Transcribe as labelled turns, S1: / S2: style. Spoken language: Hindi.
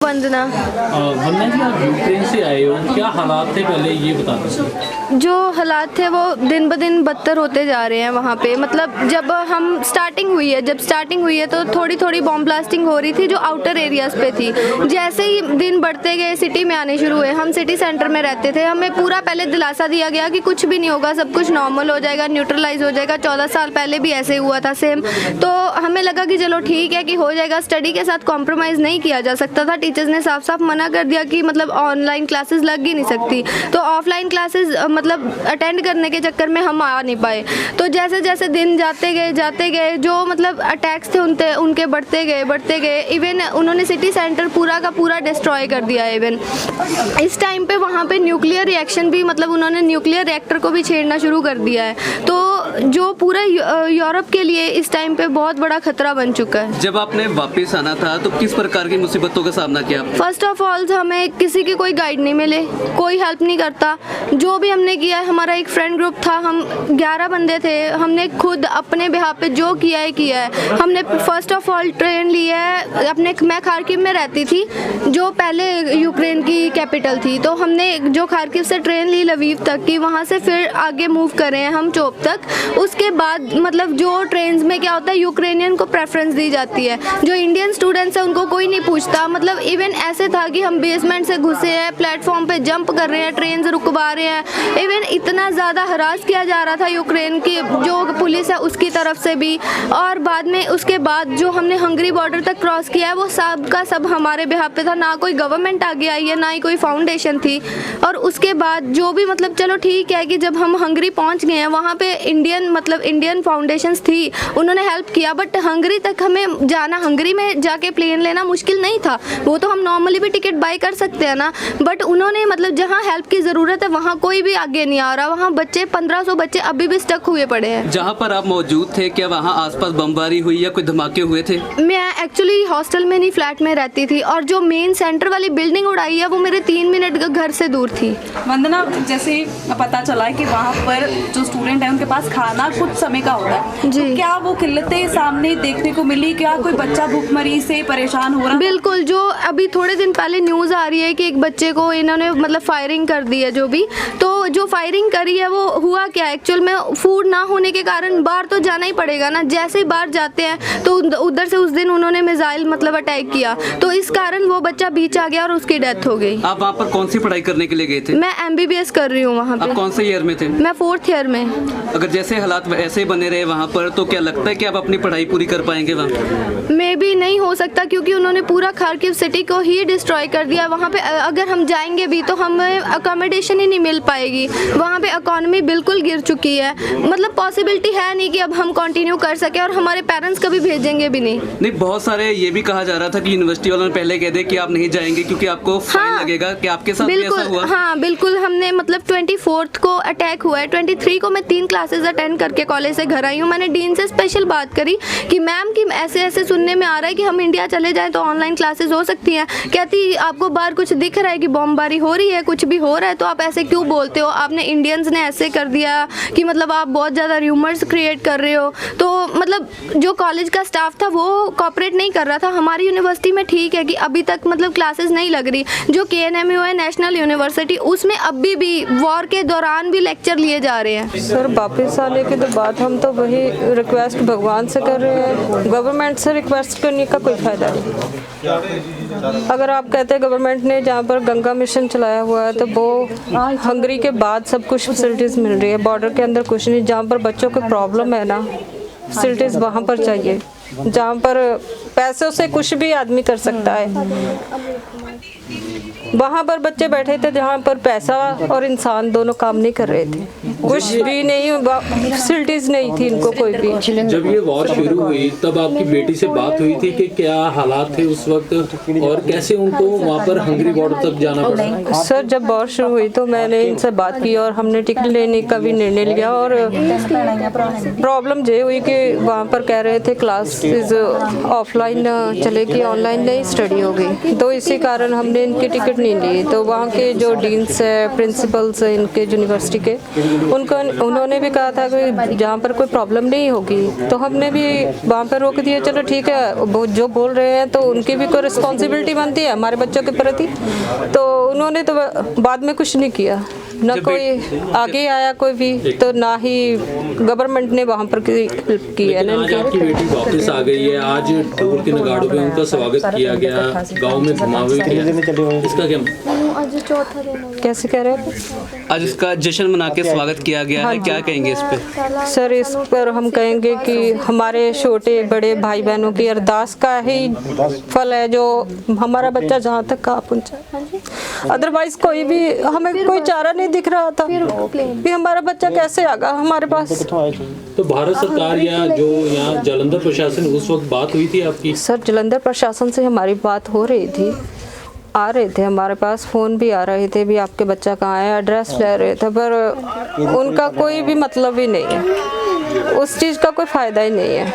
S1: वंदना।
S2: वंदना जी, आप यूक्रेन से आए हो, क्या हालात थे पहले ये बता दीजिए।
S1: जो हालात थे वो दिन ब दिन बदतर होते जा रहे हैं वहाँ पे। मतलब जब स्टार्टिंग हुई है तो थोड़ी थोड़ी बॉम्ब ब्लास्टिंग हो रही थी जो आउटर एरियाज पे थी। जैसे ही दिन बढ़ते गए सिटी में आने शुरू हुए, हम सिटी सेंटर में रहते थे, हमें पूरा पहले दिलासा दिया गया कि कुछ भी नहीं होगा, सब कुछ नॉर्मल हो जाएगा, न्यूट्रलाइज हो जाएगा। 14 साल पहले भी ऐसे हुआ था सेम। तो हमें लगा कि चलो ठीक है कि हो जाएगा, स्टडी के साथ कॉम्प्रोमाइज़ नहीं किया जा सकता था। टीचर्स ने साफ साफ मना कर दिया कि मतलब ऑनलाइन क्लासेस लग ही नहीं सकती। तो ऑफलाइन क्लासेस मतलब अटेंड करने के चक्कर में हम आ नहीं पाए। तो जैसे जैसे दिन जाते गए जो मतलब अटैक्स थे उनके बढ़ते गए। इवन उन्होंने सिटी सेंटर पूरा का पूरा डिस्ट्रॉय कर दिया। इवन इस टाइम पे वहाँ पे न्यूक्लियर रिएक्शन भी, मतलब उन्होंने न्यूक्लियर रिएक्टर को भी छेड़ना शुरू कर दिया है। तो जो पूरा यूरोप के लिए इस टाइम पे बहुत बड़ा खतरा बन चुका है।
S3: जब आपने वापस आना था तो किस प्रकार की मुसीबतों का सामना किया?
S1: फर्स्ट ऑफ ऑल हमें किसी की कोई गाइड नहीं मिले, कोई हेल्प नहीं करता। जो भी हमने किया है, हमारा एक फ्रेंड ग्रुप था, हम 11 बंदे थे, हमने खुद अपने बिहाफ पे जो किया है। हमने फर्स्ट ऑफ ऑल ट्रेन लिया है अपने, मैं खार्किव में रहती थी जो पहले यूक्रेन की कैपिटल थी। तो हमने जो खार्किव से ट्रेन ली लवीव तक की, वहाँ से फिर आगे मूव करे हैं हम चोप तक। उसके बाद मतलब जो ट्रेन्स में क्या होता है, यूक्रेनियन को प्रेफरेंस दी जाती है, जो इंडियन स्टूडेंट्स हैं उनको कोई नहीं पूछता। मतलब इवन ऐसे था कि हम बेसमेंट से घुसे हैं, प्लेटफॉर्म पे जंप कर रहे हैं, ट्रेन से रुकवा रहे हैं। इवन इतना ज़्यादा हरास किया जा रहा था यूक्रेन की जो पुलिस है उसकी तरफ से भी। और बाद में उसके बाद जो हमने हंगरी बॉर्डर तक क्रॉस किया है वो सब का सब हमारे बिहाफ पे था। ना कोई गवर्नमेंट आगे आई है, ना ही कोई फाउंडेशन थी। और उसके बाद जो भी मतलब चलो ठीक है कि जब हम हंगरी पहुंच गए हैं, वहाँ पे इंडियन फाउंडेशंस थी, उन्होंने हेल्प किया। बट हंगरी तक हमें जाना, हंगरी में जाके प्लेन लेना मुश्किल नहीं था, वो तो हम नॉर्मली भी टिकट बाय कर सकते हैं ना। बट उन्होंने मतलब जहाँ हेल्प की ज़रूरत है वहाँ कोई भी आगे नहीं आ रहा। वहाँ बच्चे 1500 बच्चे अभी भी स्टक हुए पड़े हैं।
S3: जहाँ पर आप मौजूद थे, क्या वहाँ आसपास बमबारी हुई या कोई धमाके हुए थे?
S1: मैं एक्चुअली हॉस्टल में नहीं, फ्लैट में रहती थी, और जो मेन सेंटर वाली बिल्डिंग उड़ाई है वो मेरे 3 मिनट घर से दूर थी।
S4: वंदना, जैसे पता चला कि वहाँ पर जो स्टूडेंट है उनके पास खाना कुछ समय का होता है,
S1: जी।
S4: तो क्या वो किल्लतें सामने देखने को मिली? क्या कोई बच्चा भूखमरी से परेशान हो रहा?
S1: बिल्कुल, जो अभी थोड़े दिन पहले न्यूज़ आ रही है कि एक बच्चे को इन्होंने मतलब फायरिंग कर दी है। जो भी तो जो फायरिंग करी है वो हुआ क्या, एक्चुअल में फूड ना होने के कारण बाहर तो जाना ही पड़ेगा ना। जैसे ही बाहर जाते हैं तो उधर से उस दिन उन्होंने मिसाइल मतलब अटैक किया, तो इस कारण वो बच्चा बीच आ गया और उसकी डेथ हो गई।
S3: आप वहाँ पर कौन सी पढ़ाई करने के लिए गए थे?
S1: मैं MBBS कर रही हूँ वहाँ पे।
S3: आप कौन से ईयर में थे?
S1: मैं 4th ईयर में।
S3: अगर जैसे हालात ऐसे बने रहे वहाँ पर, तो क्या लगता है कि आप अपनी पढ़ाई पूरी कर पाएंगे वहाँ?
S1: मे भी नहीं हो सकता, क्योंकि उन्होंने पूरा खार्किव सिटी को ही डिस्ट्रॉय कर दिया। वहाँ पे अगर हम जाएंगे भी तो हमें अकोमोडेशन ही नहीं मिल पाएगी। वहाँ पे इकोनॉमी बिल्कुल गिर चुकी है, मतलब पॉसिबिलिटी है नहीं कि अब हम कंटिन्यू कर सके, और हमारे पेरेंट्स कभी भेजेंगे भी नहीं।
S3: बहुत सारे ये भी कहा जा रहा था कि यूनिवर्सिटी वालों ने पहले कह दे कि आप नहीं जाएंगे क्योंकि आपको फाइन लगेगा। कि आपके साथ भी ऐसा हुआ?
S1: हाँ बिल्कुल, हमने मतलब 24 को अटैक हुआ है। 23 को मैं 3 क्लासेस अटेंड करके कॉलेज से घर आई हूँ। मैंने डीन से स्पेशल बात करी कि मैम कि ऐसे ऐसे सुनने में आ रहा है कि हम इंडिया चले जाएं तो ऑनलाइन क्लासेस हो सकती हैं। कहती आपको बाहर कुछ दिख रहा है कि बमबारी हो रही है, कुछ भी हो रहा है, तो आप ऐसे क्यों बोलते हो? आपने इंडियंस ने ऐसे कर दिया कि मतलब आप बहुत ज़्यादा र्यूमर्स क्रिएट कर रहे हो। तो मतलब जो कॉलेज का स्टाफ था वो कोऑपरेट नहीं कर रहा था। हमारी यूनिवर्सिटी में ठीक है कि अभी तक मतलब क्लासेस नहीं लग रही। जो KNMU है नेशनल यूनिवर्सिटी, उसमें अभी भी वॉर के दौरान भी लेक्चर लिए जा रहे हैं।
S5: सर वापस आने के बाद हम तो वही रिक्वेस्ट भगवान से कर रहे हैं, गवर्नमेंट से रिक्वेस्ट करने का कोई फ़ायदा नहीं। अगर आप कहते हैं गवर्नमेंट ने जहाँ पर गंगा मिशन चलाया हुआ है तो वो हंगरी के बाद सब कुछ फैसिलिटीज़ मिल रही है, बॉर्डर के अंदर कुछ नहीं। जहाँ पर बच्चों को प्रॉब्लम है ना, फैसिलिटीज़ वहाँ पर चाहिए, जहाँ पर पैसों से कुछ भी आदमी कर सकता है। वहाँ पर बच्चे बैठे थे जहाँ पर पैसा और इंसान दोनों काम नहीं कर रहे थे, कुछ भी नहीं, फैसिलिटीज नहीं थी इनको कोई भी।
S2: जब ये वॉर शुरू हुई तब आपकी बेटी से बात हुई थी कि क्या हालात थे उस वक्त और कैसे उनको वहाँ पर हंगरी बॉर्डर तक जाना पड़ा?
S5: सर जब वॉर शुरू हुई तो मैंने इनसे बात की और हमने टिकट लेने का भी निर्णय लिया। और प्रॉब्लम ये हुई कि वहाँ पर कह रहे थे क्लास क्लासेस ऑफलाइन चलेगी, ऑनलाइन नहीं स्टडी होगी, तो इसी कारण हमने इनकी टिकट नहीं ली। तो वहाँ के जो डीन्स है, प्रिंसिपल्स हैं इनके यूनिवर्सिटी के, उन्होंने भी कहा था कि जहाँ पर कोई प्रॉब्लम नहीं होगी, तो हमने भी वहाँ पर रोक दिया। चलो ठीक है, वो जो बोल रहे हैं तो उनकी भी कोई रिस्पॉन्सिबिलिटी बनती है हमारे बच्चों के प्रति। तो उन्होंने तो बाद में कुछ नहीं किया, ना कोई आगे आया कोई भी, तो ना ही गवर्नमेंट ने वहाँ पर हेल्प की है।
S2: आज आपकी बेटी वापस आ गई है, आज ढोल के नगाड़ों पे उनका स्वागत किया गया, गांव में घुमावे किया, इसका क्या
S5: कैसे कह रहे हैं?
S3: आज इसका जश्न मना के स्वागत किया गया है, क्या कहेंगे इस पे?
S5: सर, इस पर हम कहेंगे कि हमारे छोटे बड़े भाई बहनों की अरदास का ही फल है जो हमारा बच्चा जहाँ तक कहाँ पहुँचा। अदरवाइज कोई भी हमें कोई चारा नहीं दिख रहा था कि हमारा बच्चा कैसे आ गया हमारे पास।
S2: तो भारत सरकार या जो यहाँ जालंधर प्रशासन, उस वक्त बात हुई थी आपकी?
S5: सर, जालंधर प्रशासन से हमारी बात हो रही थी, आ रहे थे हमारे पास, फ़ोन भी आ रहे थे भी आपके बच्चा कहाँ है, एड्रेस ले रहे थे, पर उनका कोई भी मतलब ही नहीं है, उस चीज़ का कोई फ़ायदा ही नहीं है।